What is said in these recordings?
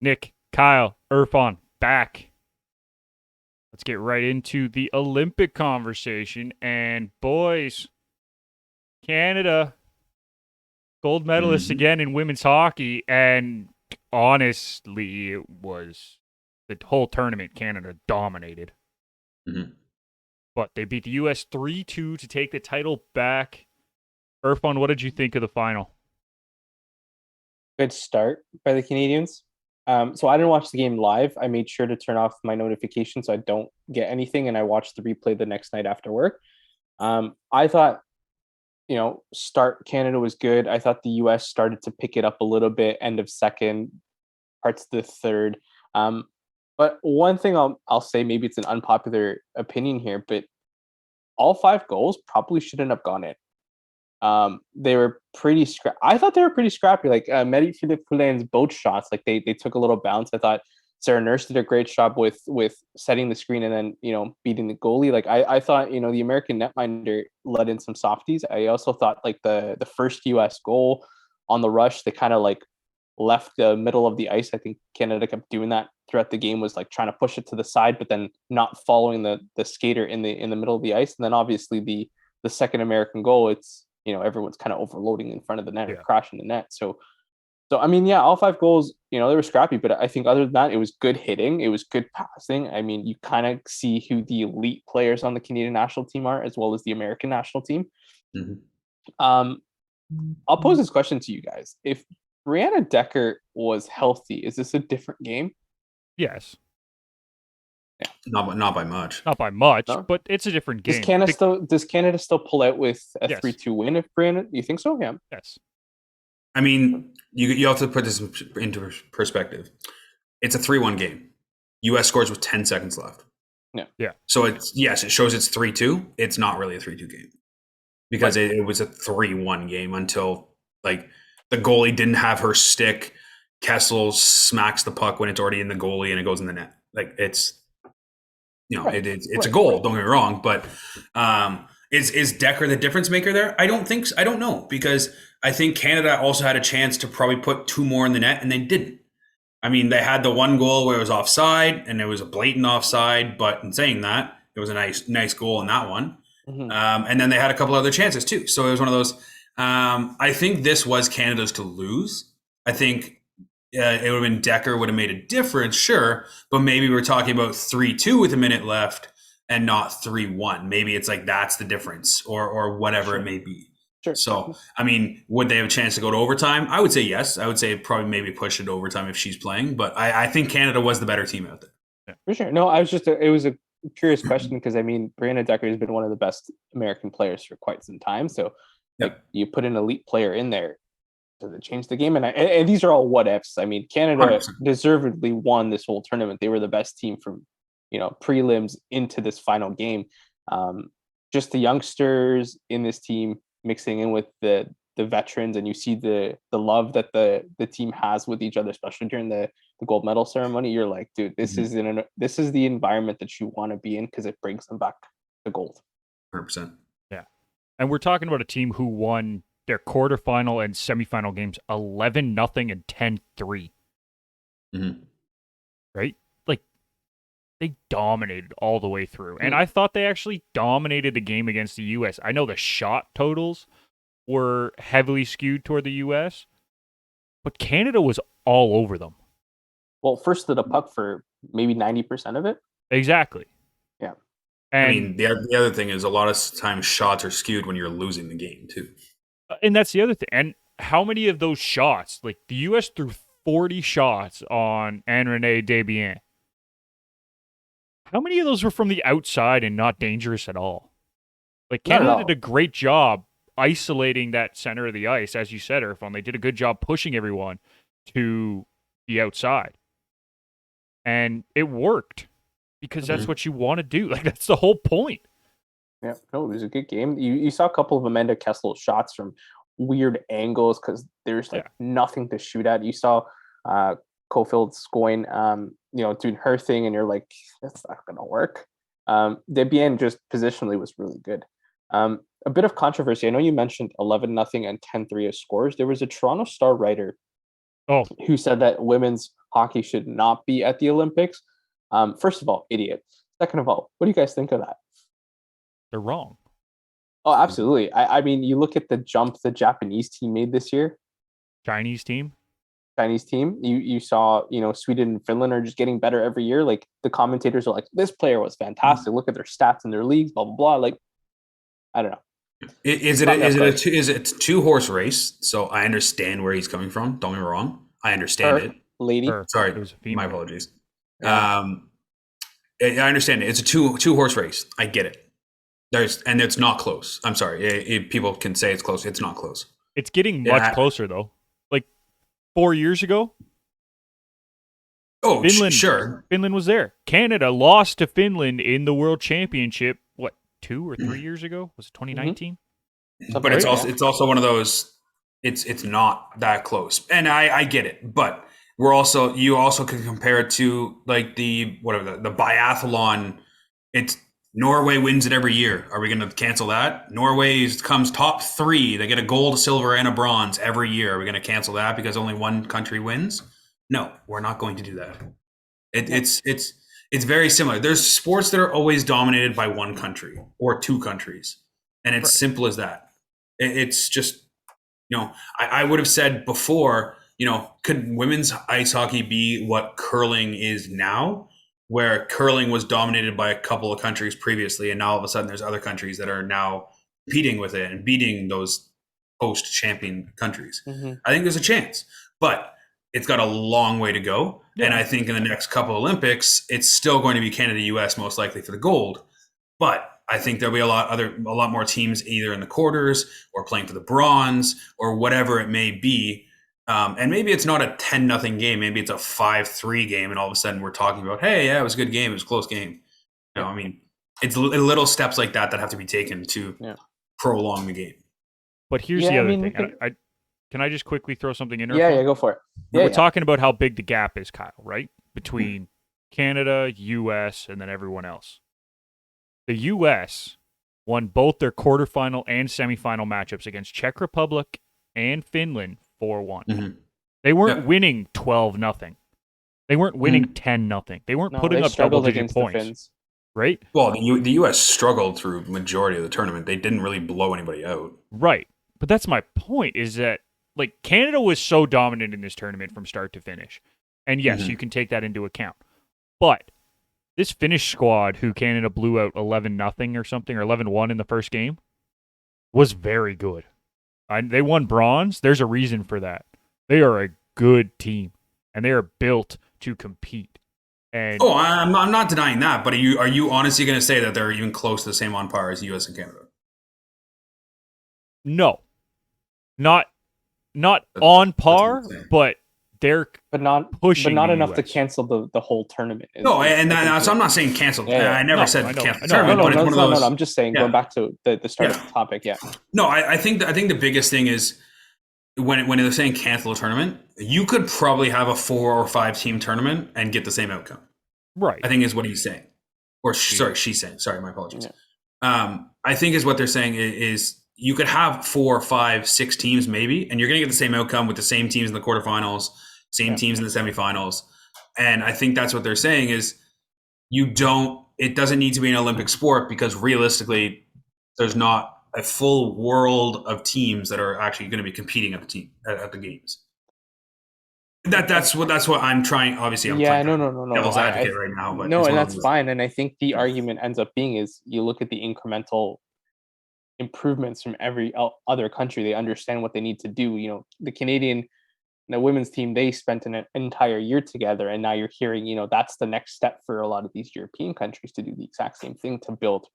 Nick, Kyle, Irfan, back. Let's get right into the Olympic conversation. And boys, Canada, gold medalists hmm again in women's hockey. And honestly, it was the whole tournament, Canada dominated. hmm But they beat the U.S. 3-2 to take the title back. Irfan, what did you think of the final? Good start by the Canadians. So I didn't watch the game live. I made sure to turn off my notifications so I don't get anything, and I watched the replay the next night after work. I thought, start Canada was good. I thought the U.S. started to pick it up a little bit, end of second, parts of the third. Um, but one thing I'll say, maybe it's an unpopular opinion here, but all five goals probably shouldn't have gone in. They were pretty I thought they were pretty scrappy. Like Mehdi Philippe Poulin's both shots, like they took a little bounce. I thought Sarah Nurse did a great job with setting the screen and then beating the goalie. Like I thought the American netminder let in some softies. I also thought like the first U.S. goal on the rush, they kind of like left the middle of the ice. I think Canada kept doing that throughout the game, was like trying to push it to the side, but then not following the skater in the middle of the ice. And then obviously the second American goal, it's everyone's kind of overloading in front of the net or Yeah. crashing the net. So I mean, yeah, all five goals, they were scrappy, but I think other than that, it was good hitting, it was good passing. I mean, you kind of see who the elite players on the Canadian national team are, as well as the American national team. hmm Um, I'll pose this question to you guys: if Brianna Decker was healthy, is this a different game? Yes. Yeah. Not by much. Not by much, No. but it's a different Does game. Canada still pull out with a Yes. 3-2 win if Brianna? You think so? Yeah. Yes. I mean, you have to put this into perspective. It's a 3-1 game. U.S. scores with 10 seconds left. Yeah. Yeah. So it shows it's 3-2. It's not really a 3-2 game because it was a 3-1 game until like the goalie didn't have her stick. Kessel smacks the puck when it's already in the goalie and it goes in the net. Like it's Right. it's a Right. goal. Don't get me wrong, but is Decker the difference maker there? I don't think so. I don't know because I think Canada also had a chance to probably put two more in the net and they didn't. I mean, they had the one goal where it was offside and it was a blatant offside, but in saying that, it was a nice goal in that one. Mhm. And then they had a couple other chances too. So it was one of those. I think this was Canada's to lose. I think it would have been Decker would have made a difference, sure, but maybe we're talking about 3-2 with a minute left and not 3-1. Maybe it's like that's the difference, or whatever it Sure. may be. Sure. So, I mean, would they have a chance to go to overtime? I would say yes. I would say probably maybe push it to overtime if she's playing, but I think Canada was the better team out there. Yeah. For sure. No, I was just it was a curious question because I mean, Brianna Decker has been one of the best American players for quite some time. So, Yeah. like, you put an elite player in there, does it change the game? And these are all what ifs. I mean, Canada 100%. deservedly won this whole tournament. They were the best team from prelims into this final game. Um, just the youngsters in this team mixing in with the veterans, and you see the love that the team has with each other, especially during the gold medal ceremony. You're like, dude, this is the environment that you want to be in because it brings them back the gold. 100%. Yeah. And we're talking about a team who won their quarterfinal and semifinal games 11-0 and 10-3. Mm-hmm. Right? Like they dominated all the way through. And Mm. I thought they actually dominated the game against the US. I know the shot totals were heavily skewed toward the US, but Canada was all over them. Well, first to the puck for maybe 90% of it. Exactly. Yeah. And I mean, the other thing is a lot of times shots are skewed when you're losing the game too. and that's the other thing. And how many of those shots, like the US threw 40 shots on Anne-Renee Desbiens. How many of those were from the outside and not dangerous at all? Like Not at Canada all. did a great job isolating that center of the ice, as you said, Irfan. They did a good job pushing everyone to the outside. And it worked because that's Mhm. what you want to do. Like that's the whole point. Yeah, no, it was a good game. You saw a couple of Amanda Kessel shots from weird angles because there's like Yeah. nothing to shoot at. You saw uh Cofield going doing her thing, and you're like, that's not gonna work. Debian just positionally was really good. A bit of controversy. I know you mentioned 11-0 and 10-3 as scores. There was a Toronto Star writer Oh, who said that women's hockey should not be at the Olympics. First of all, idiot. Second of all, what do you guys think of that? They're wrong. Oh, absolutely. I mean, you look at the jump the Japanese team made this year. Chinese team. Chinese team. You saw, Sweden and Finland are just getting better every year. Like the commentators are like, this player was fantastic. Look at their stats in their leagues, blah blah blah. Like, I don't know. Is it a 2-horse race? So I understand where he's coming from. Don't get me wrong. I understand it. Lady. Sorry, my apologies. Yeah. I understand it. It's a two-horse race. I get it. And it's not close. I'm sorry. People can say it's close. It's not close. It's getting much closer though. Like 4 years ago. Oh, sure. Finland was there. Canada lost to Finland in the World Championship. What, 2 or 3 years ago? Was it 2019? Mm-hmm. But it's also one of those. It's not that close, and I get it. But you also can compare it to like the biathlon. It's Norway wins it every year. Are we going to cancel that? Norway comes top 3. They get a gold, a silver, and a bronze every year. Are we going to cancel that because only one country wins? No, we're not going to do that. It's very similar. There's sports that are always dominated by one country or 2 countries, and it's simple as that. It's just, I would have said before, could women's ice hockey be what curling is now, where curling was dominated by a couple of countries previously, and now all of a sudden there's other countries that are now competing with it and beating those post-champion countries. Mm-hmm. I think there's a chance, but it's got a long way to go. Yeah. And I think in the next couple of Olympics, it's still going to be Canada, US most likely for the gold. But I think there'll be a lot more teams either in the quarters or playing for the bronze or whatever it may be. And maybe it's not a 10-0 game. Maybe it's a 5-3 game. And all of a sudden we're talking about, hey, yeah, it was a good game. It was a close game. I mean, it's little steps like that have to be taken to prolong the game. But here's the other thing. Can I just quickly throw something in? Yeah, go for it. We're talking about how big the gap is, Kyle, right? Between Canada, US, and then everyone else. The US won both their quarterfinal and semifinal matchups against Czech Republic and Finland 4-1. Mm-hmm. They weren't winning 12-0. They weren't winning 10-0. They weren't putting up double-digit points. Right? Well, the US struggled through the majority of the tournament. They didn't really blow anybody out. Right. But that's my point, is that like Canada was so dominant in this tournament from start to finish. And yes, you can take that into account. But this Finnish squad, who Canada blew out 11-0 or something, or 11-1 in the first game, was very good. They won bronze. There's a reason for that. They are a good team, and they are built to compete. And I'm not denying that, but are you honestly going to say that they're even close to the same on par as US and Canada? No. Not on par, but they're pushing, but not enough to cancel the whole tournament. No, and so I'm not saying cancel. Yeah. I never said cancel the tournament, but it's one of those. No, I'm just saying, going back to the start of the topic. Yeah. No, I think the biggest thing is when they're saying cancel a tournament, you could probably have a 4 or 5 team tournament and get the same outcome. Right. I think is what he's saying, or she's saying. Sorry, my apologies. Yeah. I think is what they're saying is. You could have 4, 5, 6 teams maybe, and you're going to get the same outcome with the same teams in the quarterfinals, same teams in the semifinals. And I think that's what they're saying is it doesn't need to be an Olympic sport because realistically, there's not a full world of teams that are actually going to be competing at the games. That's what I'm trying. Obviously, I'm trying no. Devil's advocate right now, but no, and that's fine. And I think the argument ends up being is you look at the incremental improvements from every other country. They understand what they need to do. The Canadian women's team, they spent an entire year together, and now you're hearing that's the next step for a lot of these European countries to do the exact same thing to build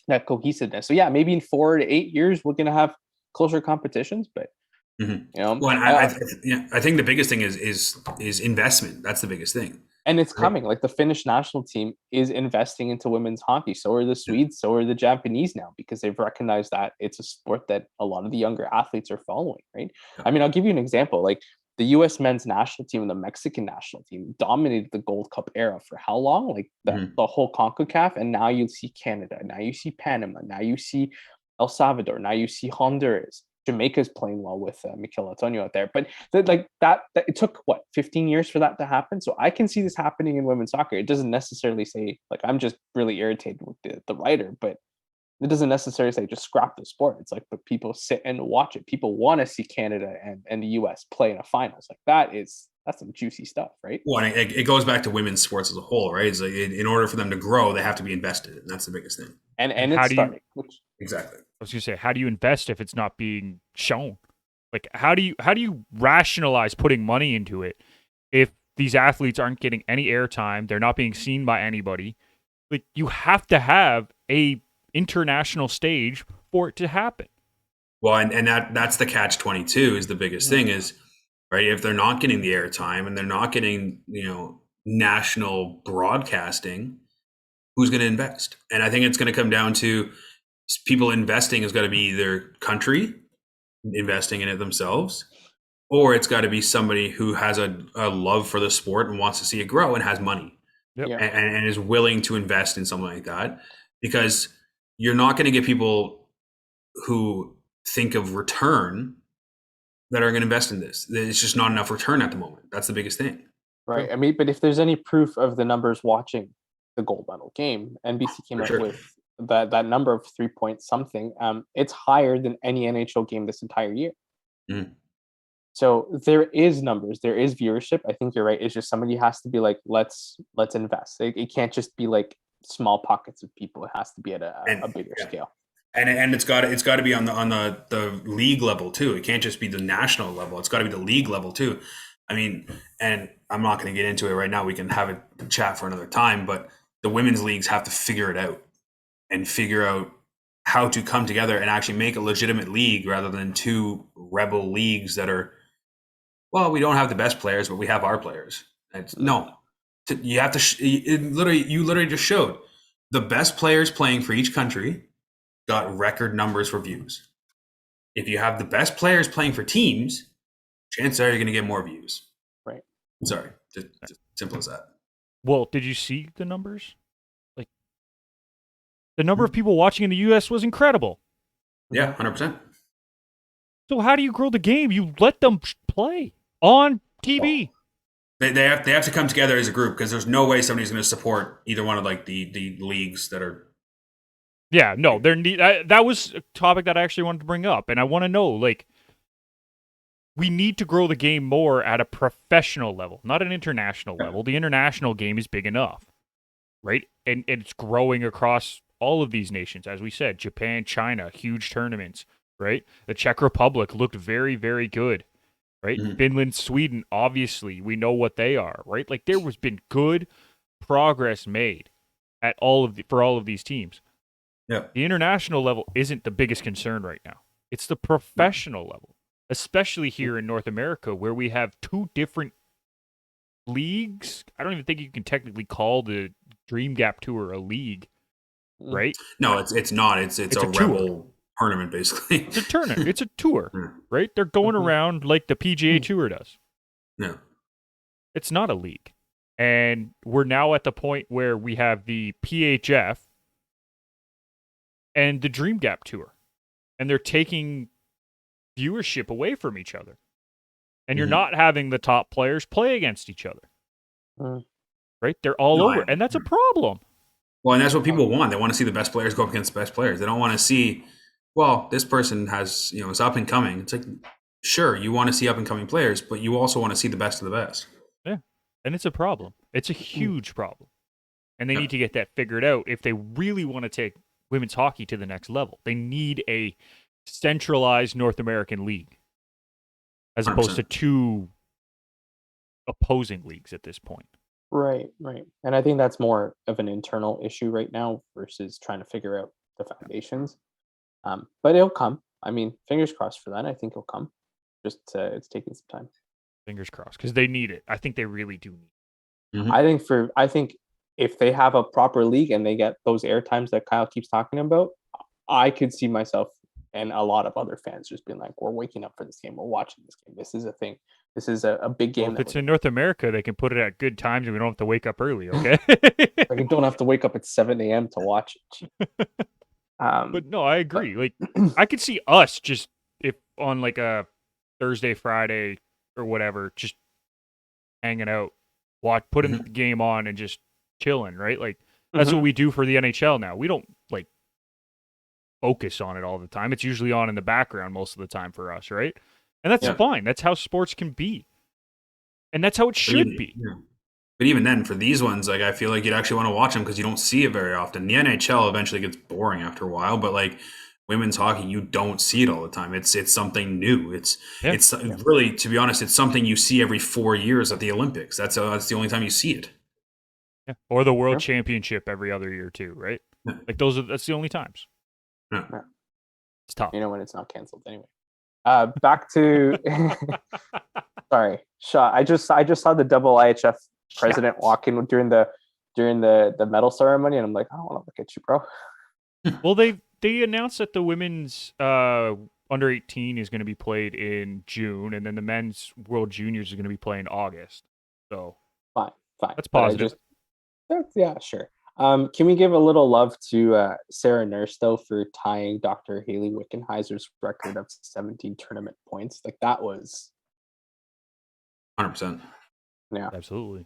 that cohesiveness. So maybe in 4 to 8 years we're going to have closer competitions, but well, I think the biggest thing is investment. That's the biggest thing. And it's coming. Like the Finnish national team is investing into women's hockey. So are the Swedes. So are the Japanese now, because they've recognized that it's a sport that a lot of the younger athletes are following, right? Yeah. I mean, I'll give you an example. Like the U.S. men's national team and the Mexican national team dominated the Gold Cup era for how long? Like the whole CONCACAF. And now you see Canada. Now you see Panama. Now you see El Salvador. Now you see Honduras. Jamaica's playing well with Mikel Antonio out there. But that it took what 15 years for that to happen. So I can see this happening in women's soccer. It doesn't necessarily say like I'm just really irritated with the writer, but it doesn't necessarily say just scrap the sport. It's like, but people sit and watch it. People want to see Canada and the US play in a finals. Like that's some juicy stuff, right? Well, and it goes back to women's sports as a whole, right? It's like in order for them to grow, they have to be invested, and that's the biggest thing. And how it's do starting. Exactly. I was gonna say, how do you invest if it's not being shown? Like, how do you rationalize putting money into it if these athletes aren't getting any airtime? They're not being seen by anybody. Like, you have to have a international stage for it to happen. Well, and that's the catch-22 is the biggest thing is, right, if they're not getting the airtime and they're not getting, national broadcasting, who's going to invest? And I think it's going to come down to people investing has got to be either country investing in it themselves, or it's got to be somebody who has a love for the sport and wants to see it grow and has money and is willing to invest in something like that, because you're not going to get people who think of return that are going to invest in this. It's just not enough return at the moment. That's the biggest thing. Right. I mean, but if there's any proof of the numbers watching the gold medal game, NBC came out with that number of 3 point something. It's higher than any NHL game this entire year. Mm. So there is numbers, there is viewership. I think you're right. It's just somebody has to be like, let's invest. It can't just be like small pockets of people. It has to be at a bigger scale. And it's got to be on the league level too. It can't just be the national level. It's got to be the league level too. I mean, and I'm not going to get into it right now. We can have a chat for another time. But the women's leagues have to figure it out and figure out how to come together and actually make a legitimate league rather than two rebel leagues that are, well, we don't have the best players, but we have our players. You have to. You literally just showed the best players playing for each country got record numbers for views. If you have the best players playing for teams, chances are you're going to get more views. Right. Sorry, just simple as that. Well, did you see the numbers? Like, the number of people watching in the U.S. was incredible. Yeah, 100%. So how do you grow the game? You let them play on TV. Well, they have to come together as a group, because there's no way somebody's going to support either one of like the leagues that are. Yeah, no, that was a topic that I actually wanted to bring up, and I want to know, like, we need to grow the game more at a professional level, not an international level. The international game is big enough, right? And it's growing across all of these nations, as we said, Japan, China, huge tournaments, right? The Czech Republic looked very, very good, right? Mm-hmm. Finland, Sweden, obviously, we know what they are, right? Like, there has been good progress made at for all of these teams. Yeah. The international level isn't the biggest concern right now. It's the professional level, especially here in North America, where we have two different leagues. I don't even think you can technically call the Dream Gap Tour a league, right? No, it's not. It's a rebel tournament, basically. It's a tournament. It's a tour, right? They're going around like the PGA Tour does. No. It's not a league. And we're now at the point where we have the PHF and the Dream Gap Tour. And they're taking viewership away from each other. And you're not having the top players play against each other. Right? They're all over. And that's a problem. Well, and that's what people want. They want to see the best players go up against the best players. They don't want to see, well, this person has, is up and coming. It's like, sure, you want to see up and coming players, but you also want to see the best of the best. Yeah. And it's a problem. It's a huge problem. And they need to get that figured out if they really want to take women's hockey to the next level. They need a centralized North American league as opposed 100%. To two opposing leagues at this point. Right. And I think that's more of an internal issue right now versus trying to figure out the foundations. But it'll come. I mean, fingers crossed for that. I think it'll come. Just it's taking some time. Fingers crossed, because they need it. I think they really do need it. Mm-hmm. I think if they have a proper league and they get those air times that Kyle keeps talking about, I could see myself and a lot of other fans just being like, we're waking up for this game. We're watching this game. This is a thing. This is a big game. Well, if it's in North America, they can put it at good times and we don't have to wake up early, okay? Like, you don't have to wake up at 7 a.m. to watch it. But no, I agree. Like, I could see us just if on like a Thursday, Friday, or whatever, just hanging out, putting the game on and just chilling, right? Like that's what we do for the NHL now. We don't like focus on it all the time. It's usually on in the background most of the time for us, right? And that's fine. That's how sports can be. And that's how it should be. Yeah. But even then, for these ones, like I feel like you'd actually want to watch them because you don't see it very often. The NHL eventually gets boring after a while, but like women's hockey, you don't see it all the time. It's something new. It's really, to be honest, it's something you see every 4 years at the Olympics. That's the only time you see it. Yeah. Or the World Championship every other year too, right? Yeah. Like that's the only times. Yeah. It's tough. You know when it's not canceled anyway. Back to sorry, shot. I just saw the double IHF president walking during the medal ceremony, and I'm like, I don't want to look at you, bro. Well, they announced that the women's under 18 is going to be played in June, and then the men's World Juniors is going to be played in August. So fine. That's positive. Yeah, sure. Can we give a little love to Sarah Nurse though for tying Dr. Haley Wickenheiser's record of 17 tournament points? Like that was 100%. Yeah, absolutely.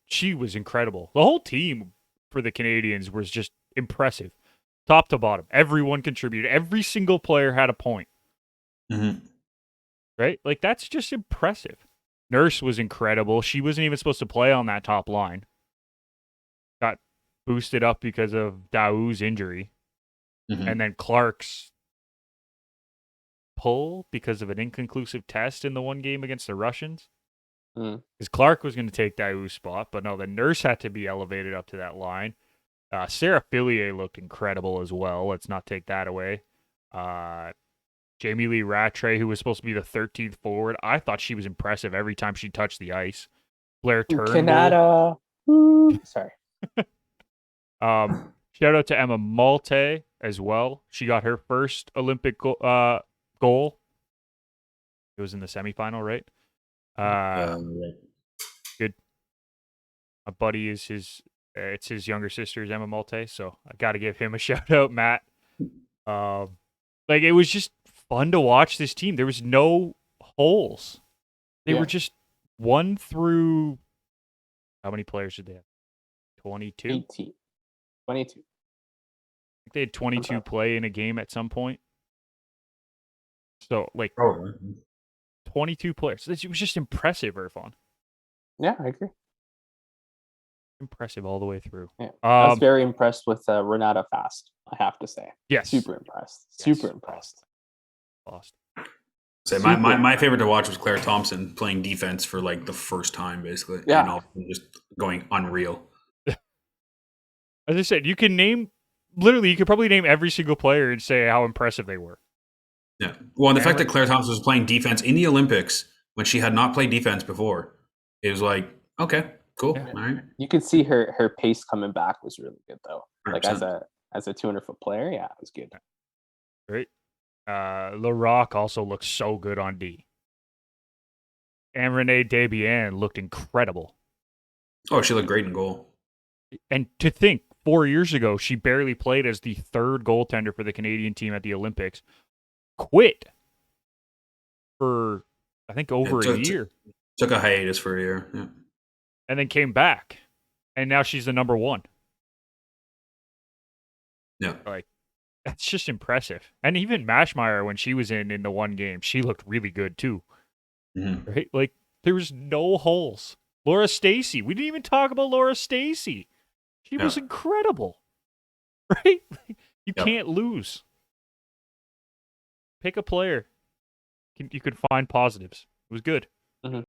She was incredible. The whole team for the Canadians was just impressive, top to bottom. Everyone contributed. Every single player had a point. Right? Like that's just impressive. Nurse was incredible. She wasn't even supposed to play on that top line. Got boosted up because of Daou's injury. And then Clark's pull because of an inconclusive test in the one game against the Russians. Because Clark was going to take Daou's spot, but no, the Nurse had to be elevated up to that line. Sarah Fillier looked incredible as well. Let's not take that away. Jamie Lee Rattray, who was supposed to be the 13th forward, I thought she was impressive every time she touched the ice. Blair Turnbull. Canada. Sorry. Shout out to Emma Malte as well. She got her first Olympic goal. It was in the semifinal, right? Good. My buddy is it's his younger sister's Emma Malte, so I got to give him a shout out, Matt. Like it was just fun to watch this team. There was no holes. They were just 1 through. How many players did they have? 22? 18. 22. I think they had 22 play in a game at some point. So, like, 22 players. It was just impressive, Irfan. Yeah, I agree. Impressive all the way through. Yeah. I was very impressed with Renata Fast, I have to say. Yes. Super impressed. Super impressed. Lost. So my favorite to watch was Claire Thompson playing defense for like the first time, basically. Yeah. And all just going unreal. As I said, you could probably name every single player and say how impressive they were. Yeah. Well, and the fact that Claire Thompson was playing defense in the Olympics when she had not played defense before, it was like, okay, cool. Yeah. All right. You could see her pace coming back was really good though. 100%. Like as a 200-foot player, yeah, it was good. Right. LaRock also looked so good on D. And Renee Desbiens looked incredible. Oh, she looked great in goal. And to think, 4 years ago, she barely played as the third goaltender for the Canadian team at the Olympics. Quit for, I think, over a year. Took a hiatus for a year. Yeah. And then came back. And now she's the number one. Yeah. Like, that's just impressive. And even Mashmeyer, when she was in the one game, she looked really good too. Right? Like, there was no holes. Laura Stacey. We didn't even talk about Laura Stacey. She was incredible. Right? You can't lose. Pick a player. You could find positives. It was good.